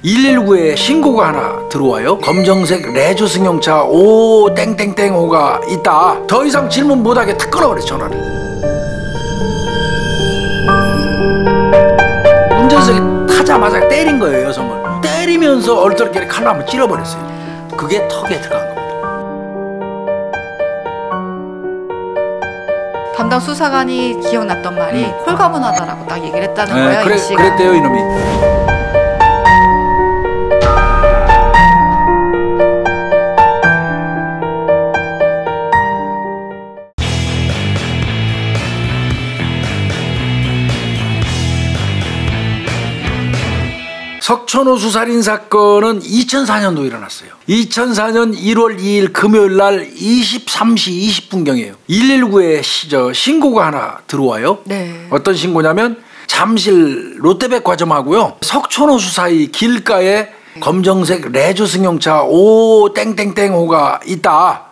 119에 신고가 하나 들어와요. 검정색 레저 승용차 5 땡땡땡호가 있다. 더 이상 질문 못하게 탁 끊어버려 전화를. 운전석에 타자마자 때린 거예요. 여성을 때리면서 얼떨결에 칼로 한번 찔러버렸어요. 그게 턱에 들어간 겁니다. 담당 수사관이 기억났던 말이 홀가분하다라고 딱 얘기를 했다는 거예요. 그랬대요 이놈이. 석촌호수 살인사건은 2004년도 일어났어요. 2004년 1월 2일 금요일날 23시 20분경이에요. 119에 신고가 하나 들어와요. 네. 어떤 신고냐면 잠실 롯데백화점하고요 석촌호수 사이 길가에 검정색 레저 승용차 5 땡땡땡호가 있다.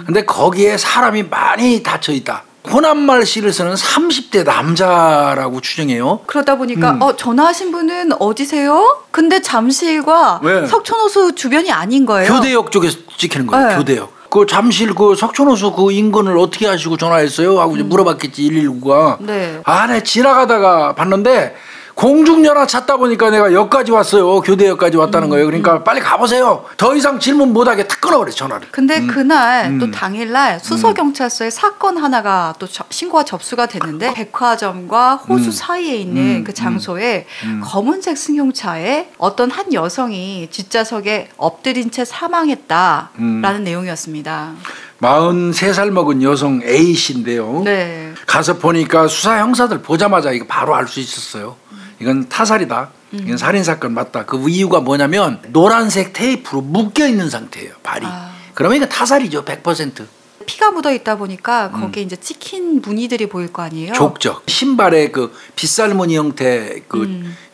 근데 거기에 사람이 많이 닫혀있다. 호남말 시를 쓰는 30대 남자라고 추정해요. 그러다 보니까 전화하신 분은 어디세요? 근데 잠실과 네. 석촌호수 주변이 아닌 거예요. 교대역 쪽에서 찍히는 거예요. 네. 교대역. 그 잠실 그 석촌호수 그 인근을 어떻게 아시고 전화했어요? 하고 이제 물어봤겠지 119가. 네. 네 지나가다가 봤는데 공중전화 찾다 보니까 내가 역까지 왔어요. 교대역까지 왔다는 거예요. 그러니까 빨리 가보세요. 더 이상 질문 못하게 탁 끊어버려 전화를. 근데 그날 또 당일날 수서경찰서에 사건 하나가 또 신고가 접수가 됐는데 백화점과 호수 사이에 있는 그 장소에 검은색 승용차에 어떤 한 여성이 뒷좌석에 엎드린 채 사망했다라는 내용이었습니다. 43살 먹은 여성 A씨인데요. 네. 가서 보니까 수사 형사들 보자마자 이거 바로 알 수 있었어요. 이건 타살이다. 이건 살인사건 맞다. 그 이유가 뭐냐면 노란색 테이프로 묶여있는 상태예요. 발이. 그러면 이거 타살이죠. 100%. 피가 묻어 있다 보니까 거기에 이제 찍힌 무늬들이 보일 거 아니에요. 족적. 신발에 그 빗살무늬 형태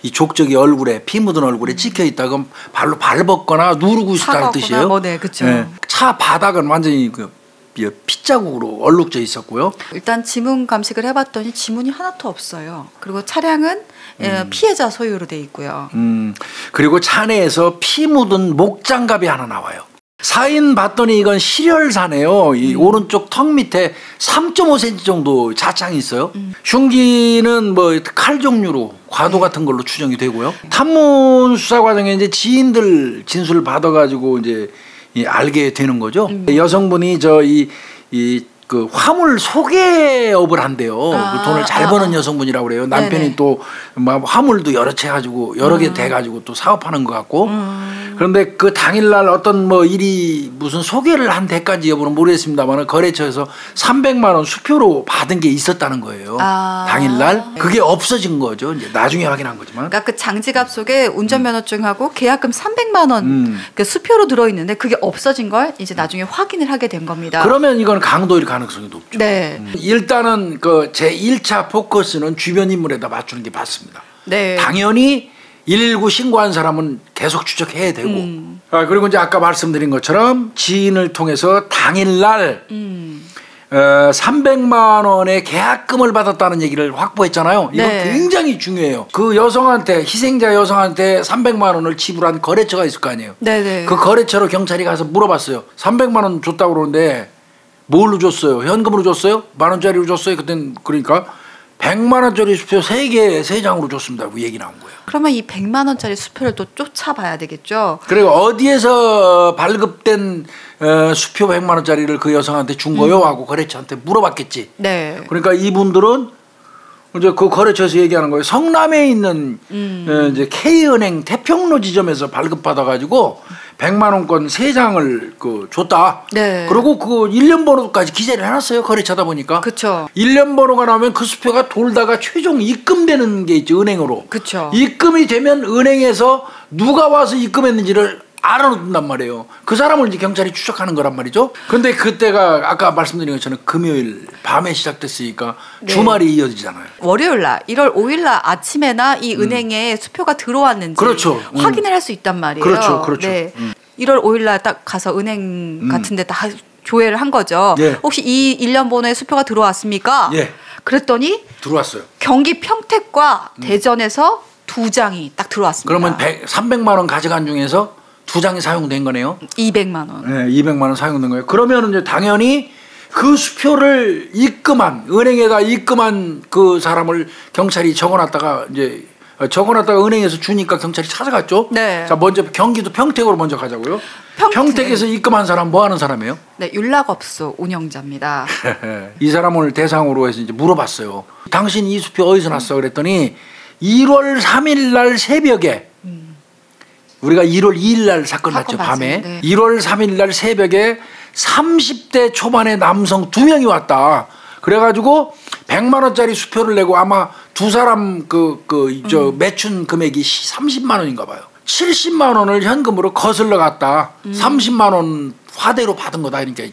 이 족적이 얼굴에 피 묻은 얼굴에 찍혀 있다. 그럼 발로 밟았거나 누르고 있다는 뜻이에요. 네, 그렇죠. 네. 차 바닥은 완전히 핏자국으로 얼룩져 있었고요. 일단 지문 감식을 해봤더니 지문이 하나도 없어요. 그리고 차량은 피해자 소유로 돼 있고요. 그리고 차 내에서 피 묻은 목장갑이 하나 나와요. 사인 봤더니 이건 실혈사네요. 이 오른쪽 턱 밑에 3.5cm 정도 자창이 있어요. 흉기는 뭐 칼 종류로 과도 같은 걸로 추정이 되고요. 탐문 수사 과정에 이제 지인들 진술을 받아가지고 이제 알게 되는 거죠. 여성분이 그 화물 소개업을 한대요. 그 돈을 잘 버는 여성분이라고 그래요. 남편이 네네. 또 막 화물도 여러 채 가지고 여러 개 돼 가지고 또 사업하는 것 같고. 그런데 그 당일날 어떤 뭐 일이 무슨 소개를 한 데까지 여부는 모르겠습니다만 거래처에서 300만 원 수표로 받은 게 있었다는 거예요. 당일날 그게 없어진 거죠. 이제 나중에 확인한 거지만. 그러니까 그 장지갑 속에 운전면허증하고 계약금 300만 원 그 수표로 들어 있는데 그게 없어진 걸 이제 나중에 확인을 하게 된 겁니다. 그러면 이건 강도일 가능성이 높죠. 네. 일단은 그 제 1차 포커스는 주변 인물에다 맞추는 게 맞습니다. 네. 당연히 119 신고한 사람은 계속 추적해야 되고 그리고 이제 아까 말씀드린 것처럼 지인을 통해서 당일날 300만 원의 계약금을 받았다는 얘기를 확보했잖아요. 이건 네. 굉장히 중요해요. 그 여성한테 희생자 여성한테 300만 원을 지불한 거래처가 있을 거 아니에요. 네네. 그 거래처로 경찰이 가서 물어봤어요. 300만 원 줬다고 그러는데 뭘로 줬어요? 현금으로 줬어요? 만 원짜리로 줬어요? 그땐 그러니까 100만 원짜리 수표 3개, 3장으로 줬습니다. 그 얘기 나온 거예요. 그러면 이 100만 원짜리 수표를 또 쫓아봐야 되겠죠. 그리고 어디에서 발급된 수표 100만 원짜리를 그 여성한테 준 거요? 하고 거래처한테 물어봤겠지. 네. 그러니까 이분들은 이제 그 거래처에서 얘기하는 거예요. 성남에 있는 이제 K은행 태평로 지점에서 발급받아가지고 100만 원권 3장을 그 줬다. 네. 그리고 그 1년 번호까지 기재를 해놨어요. 거래처다 보니까. 그렇죠. 1년 번호가 나오면 그 수표가 돌다가 최종 입금되는 게 있죠. 은행으로. 그렇죠. 입금이 되면 은행에서 누가 와서 입금했는지를 알아놓는단 말이에요. 그 사람을 이제 경찰이 추적하는 거란 말이죠. 근데 그때가 아까 말씀드린 것처럼 금요일 밤에 시작됐으니까 네. 주말이 이어지잖아요. 월요일 날 1월 5일 날 아침에나 이 은행에 수표가 들어왔는지 그렇죠. 확인을 할 수 있단 말이에요. 그렇죠. 그렇죠. 네. 1월 5일 날 딱 가서 은행 같은 데 다 조회를 한 거죠. 예. 혹시 이 1년 번호의 수표가 들어왔습니까? 예. 그랬더니 들어왔어요. 경기 평택과 대전에서 2장이 딱 들어왔습니다. 그러면 300만 원 가져간 중에서 2장이 사용된 거네요. 200만 원. 네, 200만 원 사용된 거예요. 그러면 이제 당연히 그 수표를 입금한 은행에다 입금한 그 사람을 경찰이 적어놨다가 이제 은행에서 주니까 경찰이 찾아갔죠. 네. 자, 먼저 경기도 평택으로 먼저 가자고요. 평택에서 입금한 사람 뭐 하는 사람이에요? 네, 율락업소 운영자입니다. 이 사람을 대상으로 해서 이제 물어봤어요. 당신 이 수표 어디서 났어? 그랬더니 1월 3일 날 새벽에 우리가 1월 2일 날 사건 났죠. 밤에. 네. 1월 3일 날 새벽에 30대 초반의 남성 2명이 왔다. 그래가지고 100만 원짜리 수표를 내고 아마 두 사람 매춘 금액이 30만 원인가 봐요. 70만 원을 현금으로 거슬러 갔다. 30만 원 화대로 받은 거다. 그러니까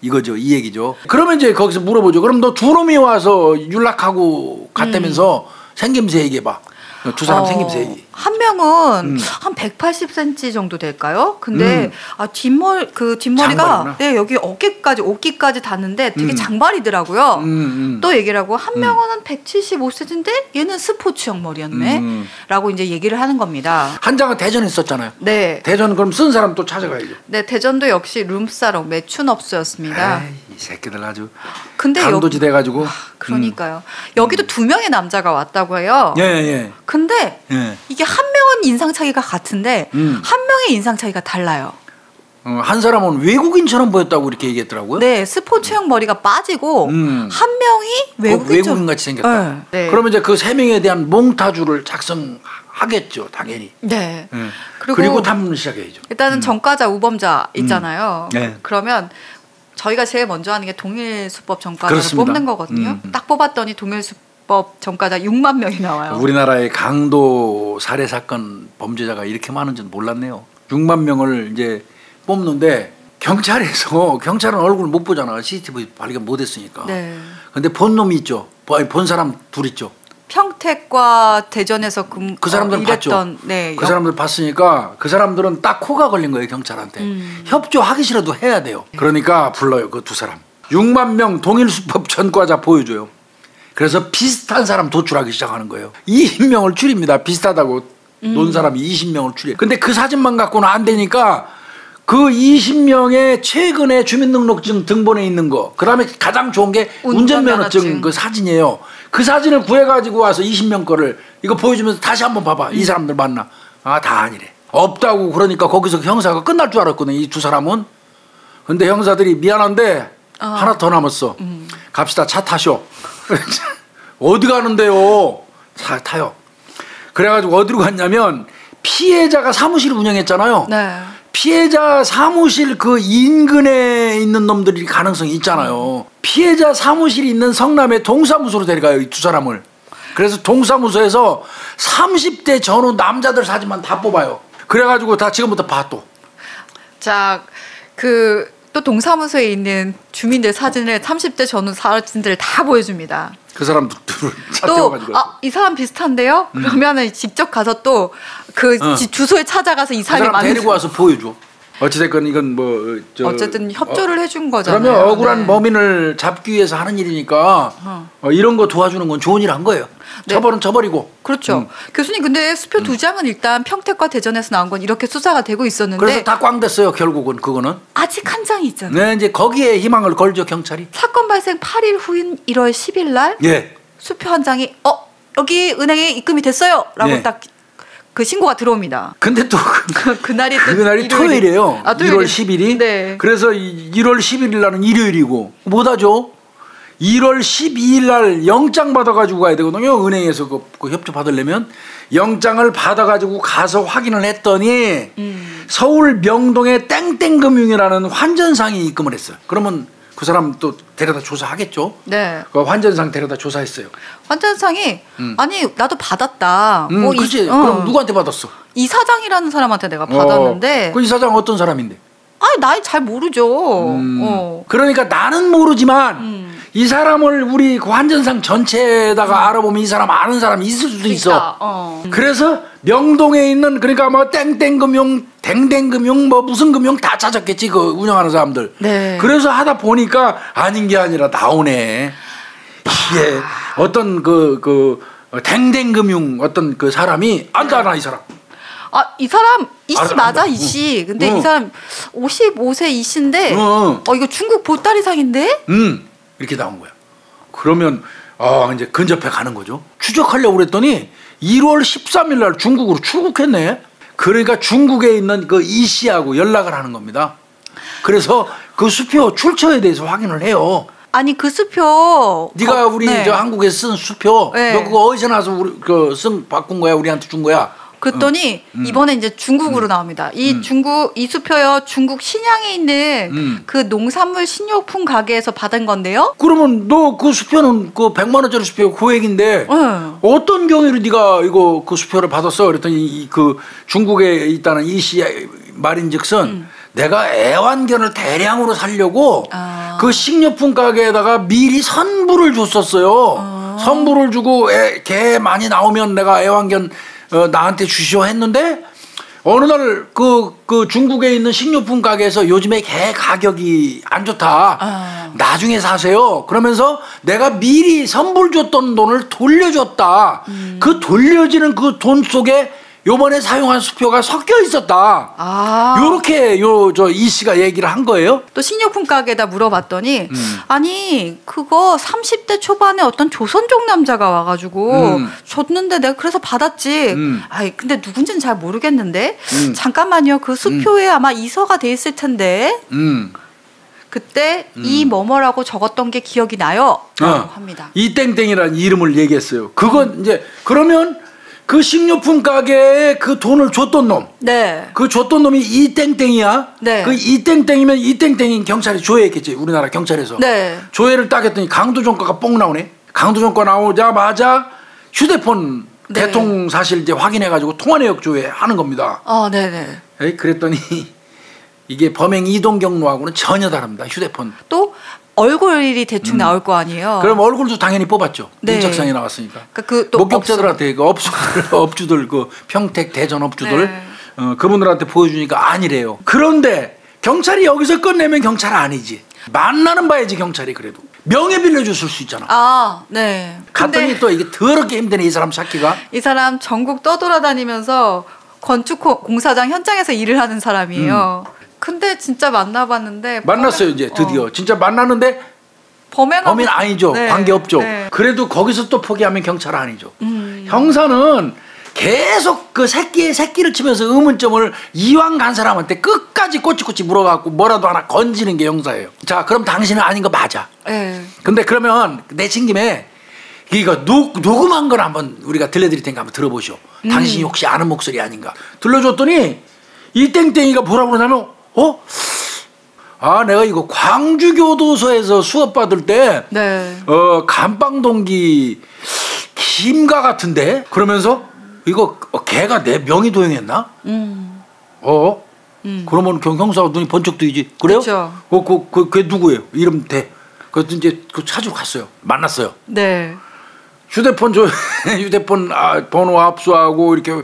이거죠. 이 얘기죠. 그러면 이제 거기서 물어보죠. 그럼 너 두 놈이 와서 윤락하고 갔다면서 생김새 얘기해봐. 두 사람 생김새 얘기. 한 명은 한 180cm 정도 될까요? 근데 뒷머리가 네, 여기 어깨까지 닿는데 되게 장발이더라고요. 또 얘기를 하고 한 명은 175cm인데 얘는 스포츠형 머리였네. 라고 이제 얘기를 하는 겁니다. 한 장은 대전에 있었잖아요. 네. 대전 그럼 쓴 사람 또 찾아가야죠. 네, 대전도 역시 룸사롱 매춘업소였습니다. 이 새끼들 아주 근데 강도지 돼가지고. 그러니까요. 여기도 2명의 남자가 왔다고 해요. 예. 근데 이게 한 명은 인상 차이가 같은데 한 명의 인상 차이가 달라요. 한 사람은 외국인처럼 보였다고 이렇게 얘기했더라고요. 네, 스포츠형 머리가 빠지고 한 명이 외국인 같이 생겼다. 네. 그러면 이제 그 3명에 대한 몽타주를 작성하겠죠, 당연히. 네. 그리고 탐문을 시작해야죠. 일단은 전과자, 우범자 있잖아요. 네. 그러면 저희가 제일 먼저 하는 게 동일수법 전과자를 그렇습니다. 뽑는 거거든요. 딱 뽑았더니 동일수법 전과자 6만 명이 나와요. 우리나라의 강도 살해 사건 범죄자가 이렇게 많은지는 몰랐네요. 6만 명을 이제 뽑는데 경찰은 얼굴 못 보잖아. CCTV 발견 못 했으니까. 네. 근데 본 놈이 있죠. 본 사람 둘 있죠. 평택과 대전에서 그 사람들은 봤죠. 네, 그 사람들 봤으니까 그 사람들은 딱 코가 걸린 거예요. 경찰한테. 협조하기 싫어도 해야 돼요. 그러니까 불러요. 그 두 사람. 6만 명 동일수법 전과자 보여줘요. 그래서 비슷한 사람 도출하기 시작하는 거예요. 20명을 추립니다. 비슷하다고 논 사람이 20명을 추려. 근데 그 사진만 갖고는 안 되니까 그 20명의 최근에 주민등록증 등본에 있는 거, 그 다음에 가장 좋은 게 운전면허증 그 사진이에요. 그 사진을 구해가지고 와서 20명 거를 이거 보여주면서 다시 한번 봐봐. 이 사람들 맞나? 아, 다 아니래. 없다고. 그러니까 거기서 형사가 끝날 줄 알았거든, 이 두 사람은. 근데 형사들이 미안한데 하나 더 남았어. 갑시다. 차 타쇼. 어디 가는데요? 차 타요. 그래가지고 어디로 갔냐면 피해자가 사무실 운영했잖아요. 네. 피해자 사무실 그 인근에 있는 놈들이 가능성이 있잖아요. 피해자 사무실이 있는 성남의 동사무소로 데려가요, 이 두 사람을. 그래서 동사무소에서 30대 전후 남자들 사진만 다 뽑아요. 그래가지고 다 지금부터 봐 또. 자, 또 동사무소에 있는 주민들 사진을 30대 전후 사진들을 다 보여줍니다. 그 사람들 차 또 태워가지고. 이 사람 비슷한데요? 그러면은 직접 가서 또 그 주소에 찾아가서 이 사람이 사람 데리고 와서 보여줘. 어찌됐건 이건 어쨌든 협조를 해준 거잖아요. 그러면 억울한 네. 범인을 잡기 위해서 하는 일이니까 이런 거 도와주는 건 좋은 일 한 거예요. 네. 처벌은 처벌이고. 그렇죠. 교수님 근데 수표 2장은 일단 평택과 대전에서 나온 건 이렇게 수사가 되고 있었는데 그래서 다 꽝 됐어요. 결국은 그거는. 아직 한 장이 있잖아요. 네, 이제 거기에 희망을 걸죠, 경찰이. 사건 발생 8일 후인 1월 10일 날 예. 수표 한 장이 여기 은행에 입금이 됐어요. 라고 예. 딱 그 신고가 들어옵니다. 근데 또 그날이 토요일이에요. 1월 10일이. 네. 그래서 1월 11일 날은 일요일이고 못 하죠. 1월 12일 날 영장 받아가지고 가야 되거든요. 은행에서 그 협조 받으려면 영장을 받아가지고 가서 확인을 했더니 서울 명동의 땡땡금융이라는 환전상이 입금을 했어요. 그러면 그 사람 또 데려다 조사하겠죠. 네. 그 환전상 데려다 조사했어요. 환전상이 아니 나도 받았다. 그렇지. 그럼 누구한테 받았어? 이사장이라는 사람한테 내가 받았는데. 그 이사장 어떤 사람인데? 아니 나이 잘 모르죠. 그러니까 나는 모르지만 이 사람을 우리 그 환전상 전체에다가 알아보면 이 사람 아는 사람이 있을 수도 있어. 그래서 명동에 있는 그러니까 뭐 땡땡금융, 댕댕금융, 뭐 무슨 금융 다 찾았겠지 그 운영하는 사람들. 네. 그래서 하다 보니까 아닌 게 아니라 나오네. 이게 어떤 댕댕금융 어떤 그 사람이 안다나 이 사람. 아, 이 사람 이씨 맞아 이씨. 근데 이 사람 55세 이씨인데 이거 중국 보따리상인데? 이렇게 나온 거야. 그러면 이제 근접해 가는 거죠. 추적하려고 그랬더니 1월 13일 날 중국으로 출국했네. 그러니까 중국에 있는 그 이 씨하고 연락을 하는 겁니다. 그래서 그 수표 출처에 대해서 확인을 해요. 아니 그 수표 네가 우리 저 한국에서 쓴 수표 너 그거 어디서 나서 우리 바꾼 거야? 우리한테 준 거야? 그랬더니 이번에 이제 중국으로 나옵니다. 이 수표요 중국 신양에 있는 그 농산물 식료품 가게에서 받은 건데요. 그러면 너 그 수표는 그 100만 원짜리 수표 고액인데 어떤 경위로 네가 이거 그 수표를 받았어? 그랬더니 그 중국에 있다는 이 씨 말인즉슨 내가 애완견을 대량으로 살려고 그 식료품 가게에다가 미리 선불을 줬었어요. 선불을 주고 개 많이 나오면 내가 애완견 나한테 주시오 했는데 어느 날 그 중국에 있는 식료품 가게에서 요즘에 개 가격이 안 좋다. 나중에 사세요. 그러면서 내가 미리 선불 줬던 돈을 돌려줬다. 그 돌려지는 그 돈 속에 요번에 사용한 수표가 섞여 있었다. 요렇게 이 씨가 얘기를 한 거예요. 또 식료품 가게에다 물어봤더니 아니 그거 30대 초반에 어떤 조선족 남자가 와가지고 줬는데 내가 그래서 받았지. 아이 근데 누군지는 잘 모르겠는데 잠깐만요. 그 수표에 아마 이서가 돼 있을 텐데. 그때 이 뭐뭐라고 적었던 게 기억이 나요. 라고 합니다. 이 땡땡이라는 이름을 얘기했어요. 그건 이제 그러면 그 식료품 가게에 그 돈을 줬던 놈. 네. 그 줬던 놈이 이 땡땡이야. 네. 그 이 땡땡이면 이 땡땡이 경찰이 조회했겠지. 우리나라 경찰에서. 네. 조회를 딱 했더니 강도전과가 뽕 나오네. 강도전과 나오자마자 휴대폰 대통 사실 이제 확인해가지고 통화 내역 조회하는 겁니다. 네네. 에이, 그랬더니 이게 범행 이동 경로하고는 전혀 다릅니다. 휴대폰. 또 얼굴이 대충 나올 거 아니에요. 그럼 얼굴도 당연히 뽑았죠. 네. 인적사항이 나왔으니까. 그러니까 또 목격자들한테 그 업주들 그 평택 대전 업주들 그분들한테 보여주니까 아니래요. 그런데 경찰이 여기서 끝내면 경찰 아니지. 만나는 봐야지 경찰이 그래도. 명예 빌려줬을 수 있잖아. 네. 갔더니 또 이게 더럽게 힘드네 이 사람 찾기가. 이 사람 전국 떠돌아다니면서 건축 공사장 현장에서 일을 하는 사람이에요. 근데 진짜 만나봤는데 만났어요 이제 드디어 진짜 만났는데 범인 아니죠. 네. 관계없죠. 네. 그래도 거기서 또 포기하면 경찰 아니죠. 형사는 계속 그 새끼를 치면서 의문점을 이왕 간 사람한테 끝까지 꼬치꼬치 물어갖고 뭐라도 하나 건지는 게 형사예요. 자 그럼 당신은 아닌 거 맞아. 네. 근데 그러면 내친 김에 이거 녹음한 걸 한번 우리가 들려드릴 테니까 한번 들어보시오. 당신이 혹시 아는 목소리 아닌가. 들려줬더니 이 땡땡이가 뭐라고 그러냐면 내가 이거 광주교도소에서 수업 받을 때 감방 동기 김가 같은데 그러면서 이거 걔가 내 명의 도용했나? 그러면 형사가 눈이 번쩍 뜨이지. 그래요? 그렇죠. 걔 누구예요? 이름 대. 그래서 이제 그 찾으러 갔어요. 만났어요. 네. 휴대폰 번호 압수하고 이렇게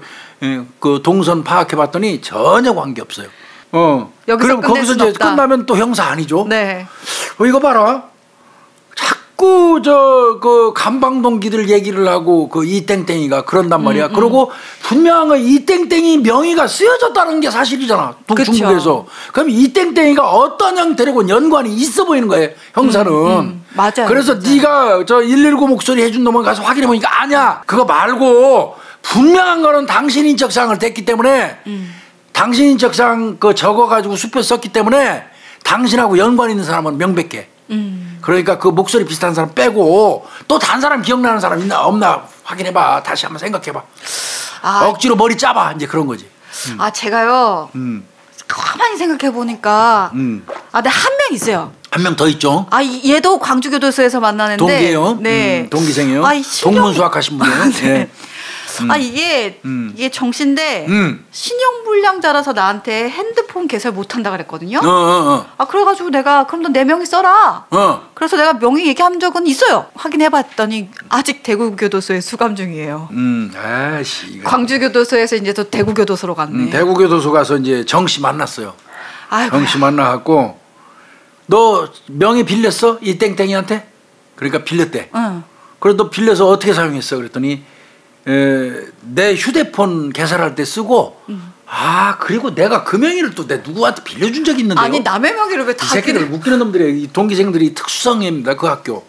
그 동선 파악해봤더니 전혀 관계 없어요. 그럼 거기서 이제 끝나면 또 형사 아니죠? 네. 이거 봐라. 자꾸 그 감방동기들 얘기를 하고 그 이땡땡이가 그런단 말이야. 그리고 분명한 건 이땡땡이 명의가 쓰여졌다는 게 사실이잖아. 중국에서. 그럼 이땡땡이가 어떤 형태로 연관이 있어 보이는 거예요. 형사는. 맞아요. 그래서 맞아요. 네가 저 119 목소리 해준 놈을 가서 확인해 보니까 아니야. 그거 말고 분명한 거는 당신 인적사항을 댔기 때문에 당신 인적사항 그 적어가지고 수표 썼기 때문에 당신하고 연관 있는 사람은 명백해. 그러니까 그 목소리 비슷한 사람 빼고 또 다른 사람 기억나는 사람 있나 없나 확인해봐. 다시 한번 생각해봐. 억지로 머리 짜봐. 이제 그런 거지. 제가요. 가만히 생각해 보니까 네, 한 명 있어요. 한 명 더 있죠. 얘도 광주교도소에서 만나는데 동기예요. 네. 동기생이에요. 동문 수학하신 분이에요. 네. 이게 정신데 신용불량자라서 나한테 핸드폰 개설 못한다 그랬거든요. 그래가지고 내가 그럼 너 내 명의 써라. 그래서 내가 명의 얘기한 적은 있어요. 확인해봤더니 아직 대구교도소에 수감 중이에요. 광주교도소에서 이제 또 대구교도소로 갔네. 대구교도소 가서 이제 정씨 만났어요. 정씨 만나갖고 너 명의 빌렸어? 이 땡땡이한테? 그러니까 빌렸대. 그래서 너 빌려서 어떻게 사용했어? 그랬더니 내 휴대폰 계산할 때 쓰고 그리고 내가 그 명의를 또 내 누구한테 빌려준 적이 있는데요. 아니 남의 명의를 왜 다? 이 새끼들 웃기는 놈들이 동기생들이 특수성입니다. 그 학교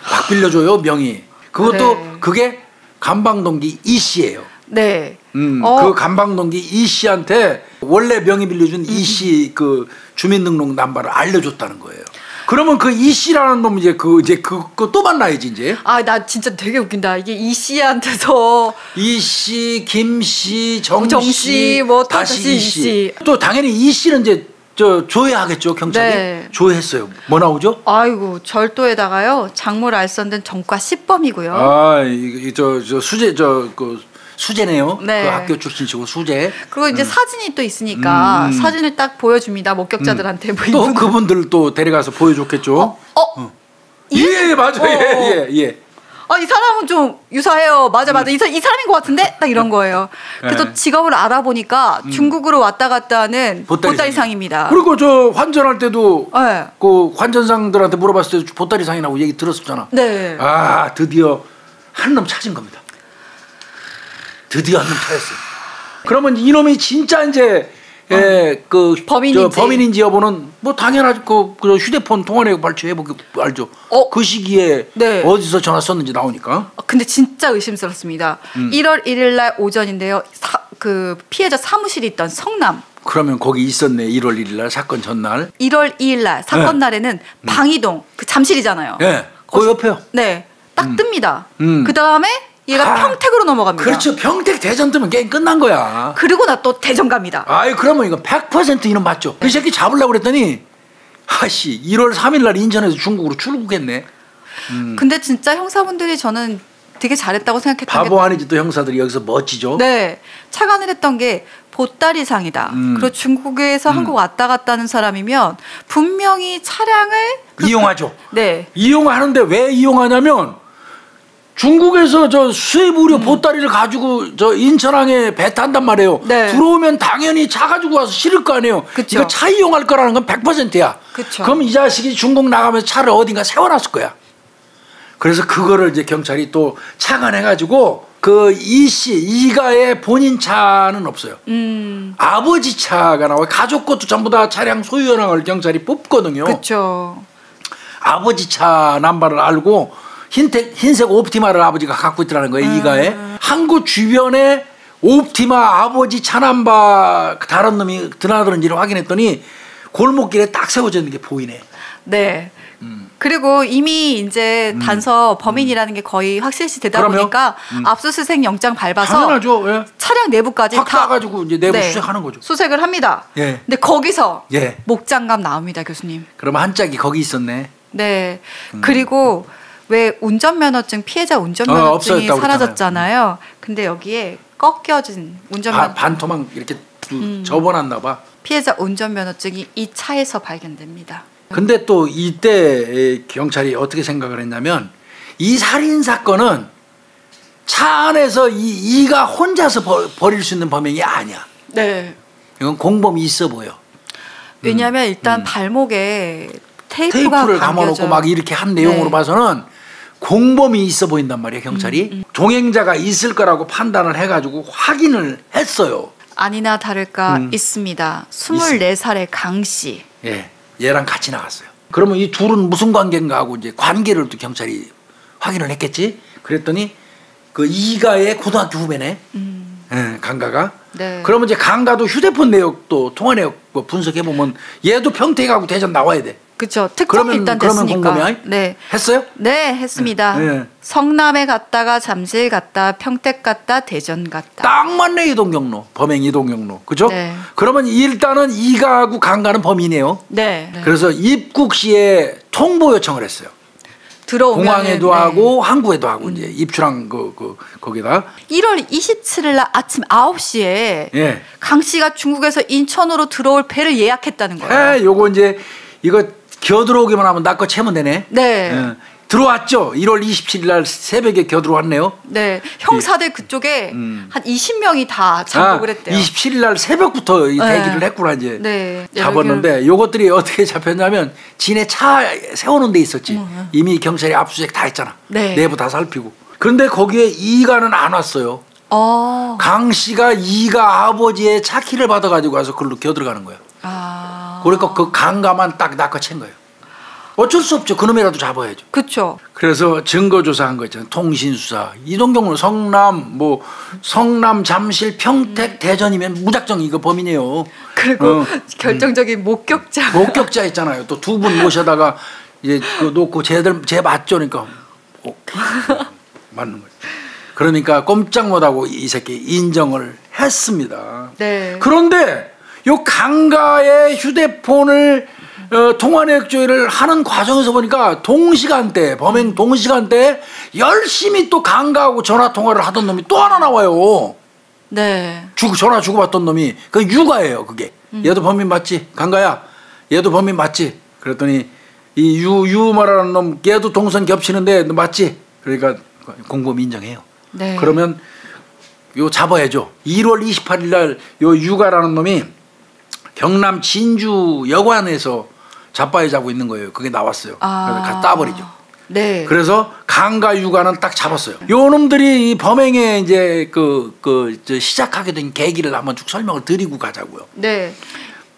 막 빌려줘요 명의. 그것도 네. 그게 간방동기 이 씨예요. 네. 그 간방동기 이 씨한테 원래 명의 빌려준 이 씨 그 주민등록 남바를 알려줬다는 거예요. 그러면 그 이 씨라는 놈 그거 또 만나야지 이제. 나 진짜 되게 웃긴다. 이게 이 씨한테서 이 씨, 김 씨, 정 씨, 뭐 다시 이 씨. 또 당연히 이 씨는 이제 조회하겠죠 경찰이. 네. 조회했어요. 뭐 나오죠? 아이고 절도에다가요 작물 알선된 전과 10범이고요. 수재네요. 네. 그 학교 출신이고 수재. 그리고 이제 사진이 또 있으니까 사진을 딱 보여줍니다 목격자들한테. 또 그분들 또 데려가서 보여줬겠죠. 예 맞아요. 예. 이 사람은 좀 유사해요. 맞아. 이 사람인 것 같은데 딱 이런 거예요. 그래서 직업을 알아보니까 중국으로 왔다 갔다 하는 보따리상입니다. 그리고 저 환전할 때도 네. 그 환전상들한테 물어봤을 때 보따리상이라고 얘기 들었었잖아. 네. 드디어 한 놈 찾은 겁니다. 드디어 한 놈 찾았어요. 그러면 이놈이 진짜 이제 범인인지 여부는 뭐 당연하지. 그 휴대폰 통화 내역 발췌해보기 알죠. 그 시기에 네. 어디서 전화 썼는지 나오니까. 근데 진짜 의심스럽습니다. 1월 1일 날 오전인데요. 그 피해자 사무실이 있던 성남. 그러면 거기 있었네. 1월 1일 날 사건 전날. 1월 2일 날 사건 날에는 방이동 그 잠실이잖아요. 네. 그 옆에요. 네. 딱 뜹니다. 그 다음에 얘가 평택으로 넘어갑니다. 그렇죠. 평택 대전 뜨면 게임 끝난 거야. 그리고 나 또 대전 갑니다. 그러면 이거 100% 이놈 맞죠. 그 새끼 잡으려고 그랬더니 1월 3일 날 인천에서 중국으로 출국했네. 근데 진짜 형사분들이 저는 되게 잘했다고 생각했던 바보 아니지 또 형사들이 여기서 멋지죠. 네. 착안을 했던 게 보따리상이다. 그리고 중국에서 한국 왔다 갔다 하는 사람이면 분명히 차량을 이용하죠. 네. 이용하는데 왜 이용하냐면 중국에서 저 수입 의료 보따리를 가지고 저 인천항에 배 탄단 말이에요. 네. 들어오면 당연히 차 가지고 와서 실을 거 아니에요. 그쵸. 이거 차 이용할 거라는 건 100%야. 그쵸. 그럼 이 자식이 중국 나가면서 차를 어딘가 세워놨을 거야. 그래서 그거를 이제 경찰이 또 착안해가지고 그 이 씨 이가의 본인 차는 없어요. 아버지 차가 나와요. 가족 것도 전부 다 차량 소유 현황을 경찰이 뽑거든요. 그렇죠. 아버지 차 남바를 알고 흰색 옵티마를 아버지가 갖고 있더라는 거예요. 이가에. 항구 주변에 옵티마 아버지 차 남바 다른 놈이 드나드는지를 확인했더니 골목길에 딱 세워져 있는 게 보이네. 네. 그리고 이미 이제 단서 범인이라는 게 거의 확실시 되다 보니까 압수수색 영장 밟아서 당연하죠. 예. 차량 내부까지 확 따가지고 이제 내부 수색하는 거죠. 수색을 합니다. 예. 근데 거기서 예. 목장갑 나옵니다, 교수님. 그러면 한 짝이 거기 있었네. 네. 그리고 왜 운전면허증 피해자 운전면허증이 사라졌잖아요. 근데 여기에 꺾여진 운전면허증 반토막 이렇게 접어놨나 봐. 피해자 운전면허증이 이 차에서 발견됩니다. 근데 또 이때 경찰이 어떻게 생각을 했냐면 이 살인 사건은 차 안에서 이가 혼자서 벌일 수 있는 범행이 아니야. 네. 이건 공범이 있어 보여. 왜냐하면 일단 발목에 테이프를 감아놓고 막 이렇게 한 내용으로 봐서는 공범이 있어 보인단 말이에요. 경찰이. 동행자가 있을 거라고 판단을 해가지고 확인을 했어요. 아니나 다를까 있습니다. 24살의 강 씨. 예. 얘랑 같이 나갔어요. 그러면 이 둘은 무슨 관계인가 하고 이제 관계를 또 경찰이 확인을 했겠지. 그랬더니 그 이가의 고등학교 후배네. 예, 강가가. 네. 그러면 이제 강가도 휴대폰 내역도 통화 내역 뭐 분석해 보면 얘도 평택하고 대전 나와야 돼. 그렇죠. 특정이 일단 됐으니까. 그러면 공범이야? 네. 했어요? 네, 했습니다. 네. 성남에 갔다가 잠실 갔다, 평택 갔다, 대전 갔다. 딱 맞네. 이동 경로. 범행 이동 경로. 그죠? 네. 그러면 일단은 이가하고 강가는 범인이에요. 네. 그래서 입국 시에 통보 요청을 했어요. 들어오면 공항에도 하고 항구에도 하고 이제 입출항 거기다 1월 27일 날 아침 9시에 강 씨가 중국에서 인천으로 들어올 배를 예약했다는 거예요. 요거 이제 이거 겨들어오기만 하면 나 거 채면 되네. 네. 들어왔죠. 1월 27일 날 새벽에 겨들어왔네요. 네. 형사들 그쪽에 한 20명이 다 잠복을 했대요. 27일 날 새벽부터 대기를 했구나 이제. 네. 잡았는데 요것들이 어떻게 잡혔냐면 지네 차 세우는 데 있었지. 이미 경찰이 압수수색 다 했잖아. 네. 내부 다 살피고. 그런데 거기에 이가는 안 왔어요. 강 씨가 이가 아버지의 차키를 받아가지고 와서 그걸로 겨들어가는 거예요. 그러니까 그 강가만 딱 낚아챈 거예요. 어쩔 수 없죠. 그놈이라도 잡아야죠. 그렇죠. 그래서 증거조사한 거 있잖아요. 통신수사. 이동경로 성남, 잠실, 평택, 대전이면 무작정 이거 범인이에요. 그리고 결정적인 목격자 있잖아요. 또 두 분 모셔다가 이제 그 놓고 쟤 맞죠? 그러니까 오케이. 맞는 거죠. 그러니까 꼼짝 못하고 이 새끼 인정을 했습니다. 네. 그런데 요 강가의 휴대폰을 통화 내역 조회를 하는 과정에서 보니까 범행 동시간대에 열심히 또 강가하고 전화 통화를 하던 놈이 또 하나 나와요. 네. 전화 주고받던 놈이 그 유가예요. 그게. 얘도 범인 맞지? 강가야. 얘도 범인 맞지? 그랬더니 이 유 말하는 놈 얘도 동선 겹치는데 너 맞지? 그러니까 공범 인정해요. 네. 그러면 요 잡아야죠. 1월 28일 날 요 유가라는 놈이 경남 진주 여관에서 자빠에 자고 있는 거예요. 그게 나왔어요. 그래서 갖다 따버리죠. 네. 그래서 강가 유가는 딱 잡았어요. 요 놈들이 이 범행에 이제 시작하게 된 계기를 한번 쭉 설명을 드리고 가자고요. 네.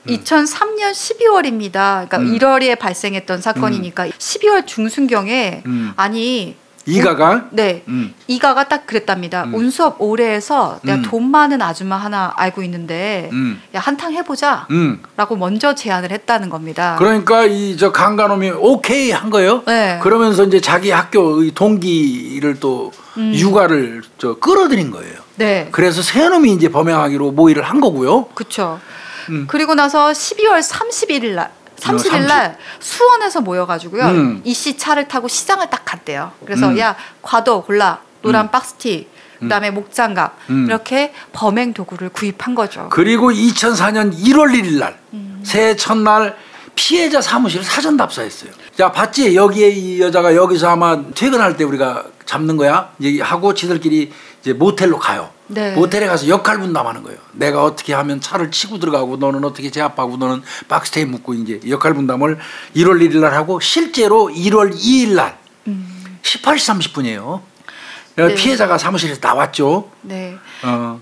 2003년 12월입니다. 그러니까 1월에 발생했던 사건이니까 12월 중순경에 이가가? 네. 이가가 딱 그랬답니다. 운수업 올해에서 내가 돈 많은 아줌마 하나 알고 있는데 야, 한탕 해보자 라고 먼저 제안을 했다는 겁니다. 그러니까 저 강가놈이 오케이 한 거예요. 네. 그러면서 이제 자기 학교 동기를 또 육아를 끌어들인 거예요. 네. 그래서 세 놈이 이제 범행하기로 모의를 한 거고요. 그렇죠. 그리고 나서 12월 31일 날 수원에서 모여가지고요. 이 씨 차를 타고 시장을 딱 갔대요. 그래서 야 과도 골라 노란 박스티 그다음에 목장갑 이렇게 범행 도구를 구입한 거죠. 그리고 2004년 1월 1일 날 새해 첫날 피해자 사무실을 사전 답사했어요. 야 봤지? 여기에 이 여자가 여기서 아마 퇴근할 때 우리가 잡는 거야. 이제 하고 지들끼리 이제 모텔로 가요. 네. 모텔에 가서 역할 분담하는 거예요. 내가 어떻게 하면 차를 치고 들어가고 너는 어떻게 제압하고 너는 박스테이 묶고 이제 역할 분담을 1월 1일 날 하고 실제로 1월 2일 날 18시 30분이에요. 네. 피해자가 사무실에서 나왔죠. 네.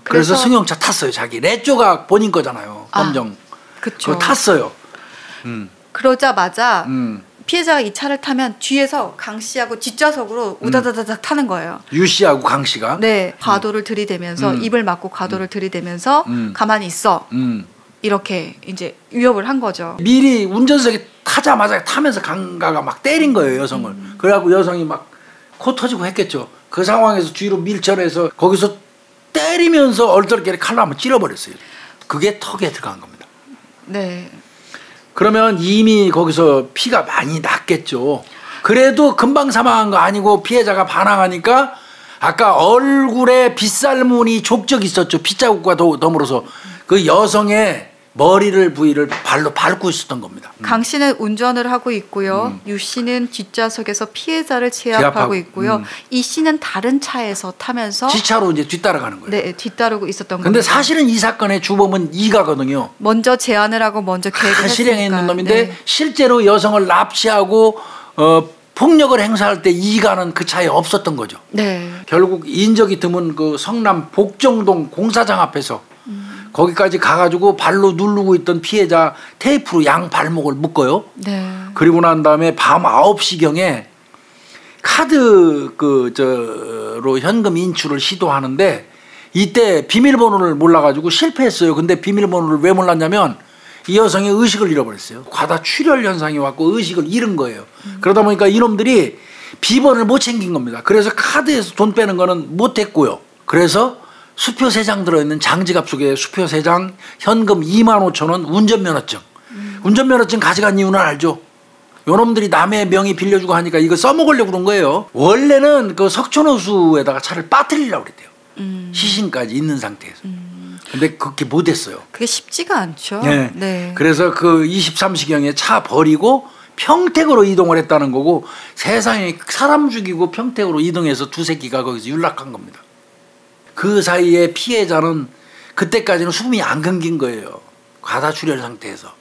그래서 승용차 탔어요. 자기 레조가 본인 거잖아요. 검정. 그렇죠. 탔어요. 그러자마자 피해자가 이 차를 타면 뒤에서 강 씨하고 뒷좌석으로 우다다다닥 타는 거예요. 유 씨하고 강 씨가? 네. 과도를 들이대면서 입을 막고 과도를 들이대면서 가만히 있어. 이렇게 이제 위협을 한 거죠. 미리 운전석에 타자마자 타면서 강가가 막 때린 거예요. 여성을. 그래갖고 여성이 막 코 터지고 했겠죠. 그 상황에서 뒤로 밀쳐내서 거기서 때리면서 얼떨결에 칼로 한번 찔러버렸어요. 그게 턱에 들어간 겁니다. 네. 그러면 이미 거기서 피가 많이 났겠죠. 그래도 금방 사망한 거 아니고 피해자가 반항하니까 아까 얼굴에 빗살무늬 족적 있었죠. 핏자국과 더불어서 그 여성의 부위를 발로 밟고 있었던 겁니다. 강 씨는 운전을 하고 있고요. 유 씨는 뒷좌석에서 피해자를 제압하고 있고요. 이 씨는 다른 차에서 타면서 지차로 이제 뒤따라가는 거예요. 네, 뒤따르고 있었던 거예요. 근데 사실은 이 사건의 주범은 이가거든요. 먼저 제안을 하고 먼저 계획을 했으니까. 실행해 있는 놈인데 네. 실제로 여성을 납치하고 폭력을 행사할 때 이가는 그 차에 없었던 거죠. 네. 결국 인적이 드문 그 성남 복정동 공사장 앞에서 거기까지 가가지고 발로 누르고 있던 피해자 테이프로 양 발목을 묶어요. 네. 그리고 난 다음에 밤 9시경에 카드 로 현금 인출을 시도하는데 이때 비밀번호를 몰라가지고 실패했어요. 근데 비밀번호를 왜 몰랐냐면 이 여성이 의식을 잃어버렸어요. 과다 출혈 현상이 왔고 의식을 잃은 거예요. 그러다 보니까 이놈들이 비번을 못 챙긴 겁니다. 그래서 카드에서 돈 빼는 거는 못했고요. 그래서 수표 3장 들어있는 장지갑 속에 수표 3장, 현금 25,000원, 운전면허증. 운전면허증 가져간 이유는 알죠? 요놈들이 남의 명의 빌려주고 하니까 이거 써먹으려고 그런 거예요. 원래는 그 석촌호수에다가 차를 빠뜨리려고 그랬대요. 시신까지 있는 상태에서. 근데 그렇게 못했어요. 그게 쉽지가 않죠. 네. 네. 그래서 그 23시경에 차 버리고 평택으로 이동을 했다는 거고 세상에 사람 죽이고 평택으로 이동해서 두 새끼가 거기서 윤락한 겁니다. 그 사이에 피해자는 그때까지는 숨이 안 끊긴 거예요. 과다출혈 상태에서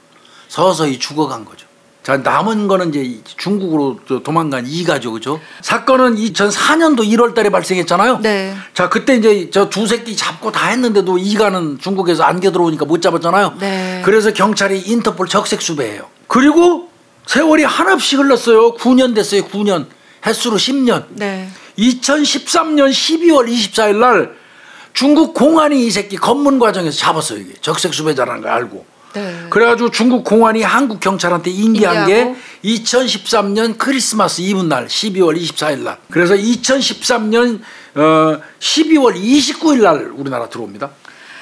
서서히 죽어간 거죠. 자, 남은 거는 이제 중국으로 도망간 이가죠, 그죠? 사건은 2004년도 1월 달에 발생했잖아요. 네. 자, 그때 이제 저 두 새끼 잡고 다 했는데도 이가는 중국에서 안겨 들어오니까 못 잡았잖아요. 네. 그래서 경찰이 인터폴 적색 수배해요. 그리고 세월이 한없이 흘렀어요. 9년 됐어요, 9년. 횟수로 10년. 네. 2013년 12월 24일 날 중국 공안이 이 새끼 검문 과정에서 잡았어요, 이게. 적색 수배자라는 걸 알고. 네. 그래가지고 중국 공안이 한국 경찰한테 인계한 게 2013년 크리스마스 이브 날 12월 24일 날. 그래서 2013년 12월 29일 날 우리나라 들어옵니다.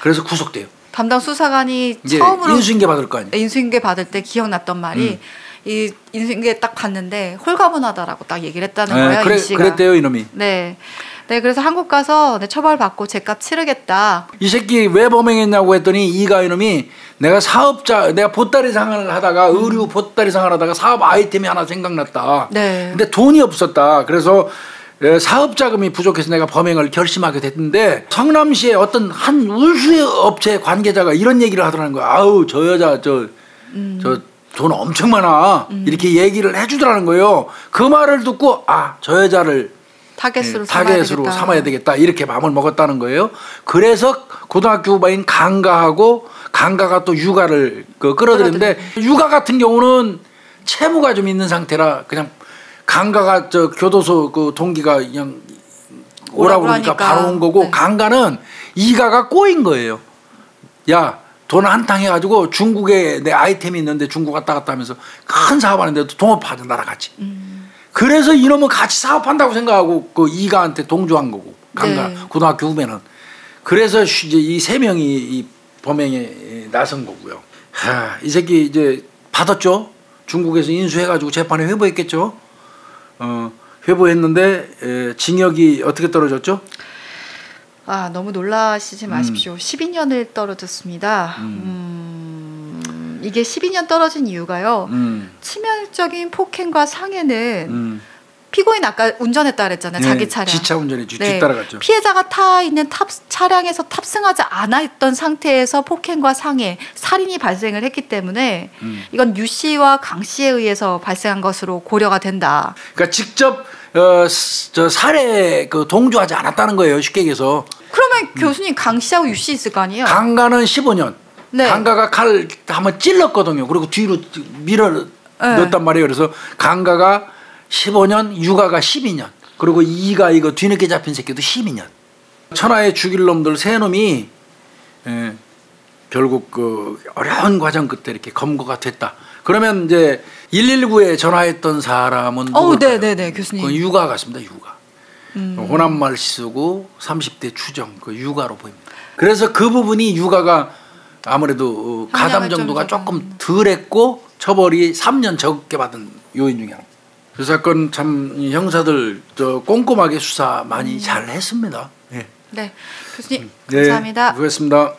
그래서 구속돼요. 담당 수사관이 이제 처음으로 인수인계 받을 거 아니에요. 인수인계 받을 때 기억났던 말이 이 인수인계 딱 봤는데 홀가분하다라고 딱 얘기를 했다는 거예요. 이 씨가. 그랬대요, 이놈이. 네. 네, 그래서 한국 가서 네, 처벌받고 제값 치르겠다. 이 새끼 왜 범행했냐고 했더니 이가 이놈이 내가 보따리 상을 하다가 의류 보따리 상을 하다가 사업 아이템이 하나 생각났다. 네. 근데 돈이 없었다. 그래서 사업 자금이 부족해서 내가 범행을 결심하게 됐는데 성남시의 어떤 한 운수 업체 관계자가 이런 얘기를 하더라는 거야. 아우, 저 여자 저 돈 엄청 많아. 이렇게 얘기를 해주더라는 거예요. 그 말을 듣고 저 여자를 타겟으로 삼아야 되겠다. 이렇게 마음을 먹었다는 거예요. 그래서 고등학교 후배인 강가가 또 육아를 끌어들였는데 육아 같은 경우는 채무가 좀 있는 상태라 그냥 강가가 저 교도소 그 동기가 그냥 오라고 그러니까 바로 온 거고 네. 강가는 이가가 꼬인 거예요. 야, 돈 한탕 해가지고 중국에 내 아이템이 있는데 중국 왔다 갔다 하면서 큰 사업하는데 동업하자 나랑 같이. 그래서 이놈은 같이 사업한다고 생각하고 그 이가한테 동조한 거고 강가 네. 고등학교 후배는. 그래서 이제 이 세 명이 이 범행에 나선 거고요. 이 새끼 이제 받았죠. 중국에서 인수해가지고 재판에 회부했겠죠. 회부했는데 징역이 어떻게 떨어졌죠? 너무 놀라시지 마십시오. 12년을 떨어졌습니다. 이게 12년 떨어진 이유가요. 치명적인 폭행과 상해는 피고인 아까 운전했다 그랬잖아요. 네, 자기 차량. 지차 운전이 뒤따라갔죠. 피해자가 타 있는 차량에서 탑승하지 않았던 상태에서 폭행과 상해, 살인이 발생을 했기 때문에 이건 유 씨와 강 씨에 의해서 발생한 것으로 고려가 된다. 그러니까 직접 저 살해 동조하지 않았다는 거예요. 쉽게 얘기해서. 그러면 교수님 강 씨하고 유 씨 있을 거 아니에요? 강가는 15년. 네. 강가가 칼 한번 찔렀거든요. 그리고 뒤로 밀어 넣었단 말이에요. 그래서 강가가 15년, 유가가 12년. 그리고 이가 이거 뒤늦게 잡힌 새끼도 12년. 천하에 죽일 놈들 세 놈이 결국 그 어려운 과정 끝에 이렇게 검거가 됐다. 그러면 이제 119에 전화했던 사람은 누굴까요? 네네네 교수님. 그 유가 같습니다. 유가. 호남말 쓰고 30대 추정 그 유가로 보입니다. 그래서 그 부분이 유가가 아무래도 가담 정도가 조금 덜했고 처벌이 3년 적게 받은 요인 중에 하나. 그 사건 참 형사들 꼼꼼하게 수사 많이 잘 했습니다. 네. 네, 교수님 감사합니다. 네, 수고했습니다.